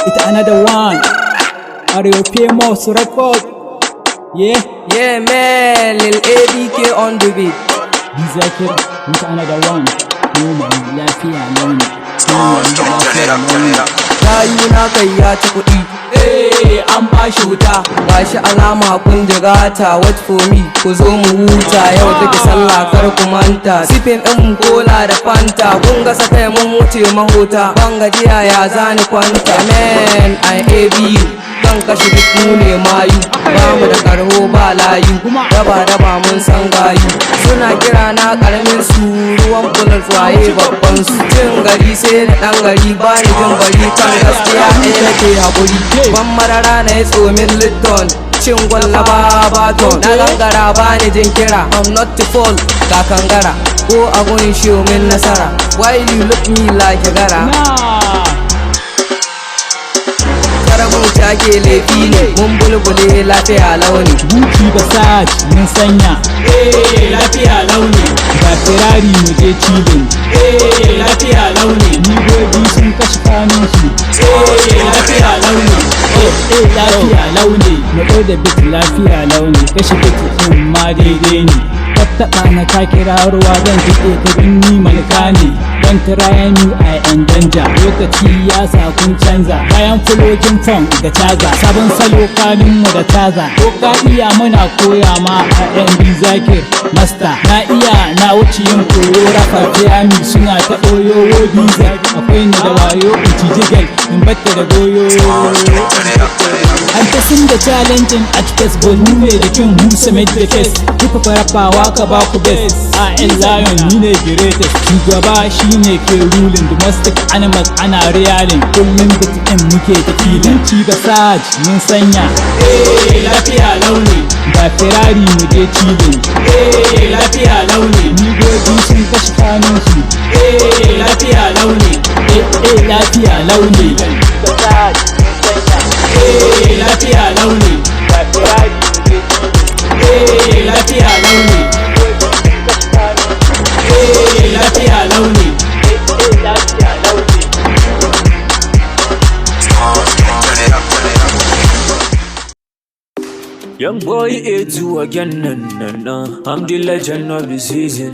It's another one. Are you famous record? Yeah? Yeah man, Lil ADK on the beat. Zakir, it's another one. Human, lafiya launi. Rayu na kai ya ci kuɗi. An bashi wuta. Gashi alama kun jigata, wait for me, ku zo mu huta. Yau take sallah kar ku manta. Sifin ɗin kola da fanta, kun ga sakai mun wuce mahuta. Ban gajiya ya zani kwanta. Man, I ABU. Kan kashe duk mu ne mayu, ba mu da karho ba layu, raba mun san gayu. Suna kira na karamin su, ruwan bulal waye babban su. Cin gari sai da ɗan gari, ba ni jin bari kan gaskiya ɗaya nake haƙuri. Ban marara na ya tsomin Lipton, cin gwalla ba baton. Na gangara ba ni jin kira, I'm not to fall, ka kangara. Ko a gun shi min nasara, why you look me like a gara? Karamin take laifi ne, mun bulbule lafiya launi. Buki Basaj mun sanya. Lafiya launi. Ga Ferrari mu je cilin. Lafiya launi. Nigogi sun kashe kanun su. Lafiya launi. Lafiya launi. Matso da bit lafiya launi. Kashe bit sun ma daidai ne. Tattaɓa na ka kira ruwa zan fiɗe ka binni malka ne. Don try me I am danger. Lokaci ya sa kun canza. Bayan fulokin fon da caza. Sabon salo kanin mu da taza. Ko ka iya muna koya ma R&B Zakir Master. Na iya na wuce yin koyo. Rafa Fiyami suna ta ɓoyo biza. Akwai ni da wayo in ci jigal in batta da goyo. An ta sun da challenging at baseball mu ne da kin Musa made the face. Kifa farafawa ka ba ku best. A Lion ni ne greatest. Shugaba shi ne ke ruling domestic animals ana realin. Kullum da tikin muke ta filin. Buki Basaj mun sanya. Lafiya launi. Ga Ferrari mu je cilin. Lafiya launi. Nigogi sun kashe kanun su. Lafiya launi. Lafiya launi. Basaj mun sanya. Lafiya launi. Ga Ferrari mu je cilin. Lafiya launi. Lafiya launi. Lafiya launi. Young boy A2 again, I'm the legend of the season.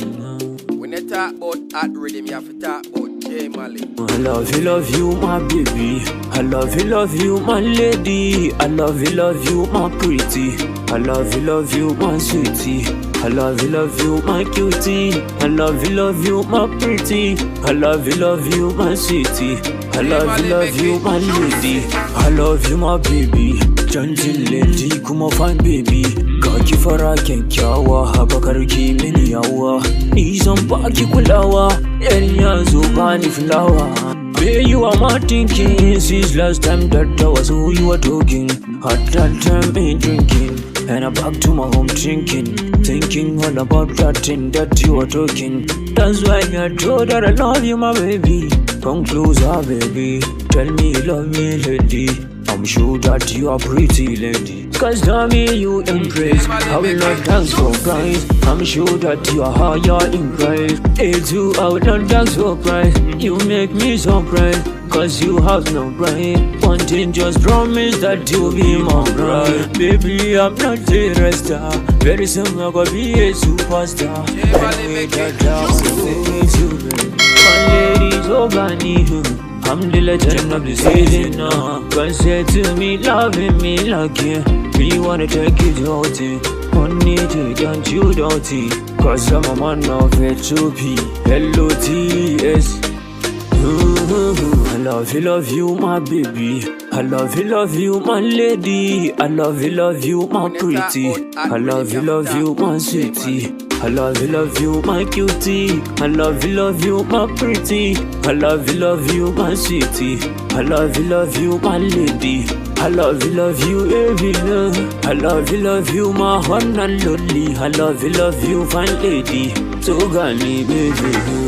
When you talk about hot rhythm, you have to talk about J Mali. I love you, my baby. I love you, my lady. I love you, my pretty. I love you, my sweetie. I love you, my cutie. I love you, my pretty. I love you, my sweetie. I love you, my lady. I love you, my baby. Gentle lady, kuma fine baby. Kaki fara kyakkyawa, habakar ki mini yawa. Ni zan baki kulawa, yan yazo bani fulawa. Babe, you are my thinking since last time that I was who you were talking. At that time ain't drinking, and I'm back to my home thinking all about that thing that you were talking. That's why I told her I love you, my baby. Come closer, baby. Tell me you love me, lady. I'm sure that you are pretty, lady. Cause tell me you impress. I will not dance for price. I'm sure that you are higher in price. A2, I will not dance for price. You make me surprised, cause you have no pride. One thing, just promise that you'll be my bride. Baby, I'm not a resta. Very soon I'm gonna be a superstar. Anyway, that I will baby. My lady's over me. I'm the legend of the season now. God said to me, loving me like you. Me wanna take it out in. Money don't you doubt it. Cause I'm a man of H.O.P. L.O.T.S. I love you, my baby. I love you, my lady. I love you, my pretty. I love you, my sweetie. I love you, my cutie. I love you, my pretty. I love you, my sweetie. I love you, my lady. I love you, every love. I love you, my one and only. I love you, fine lady. So gully, baby.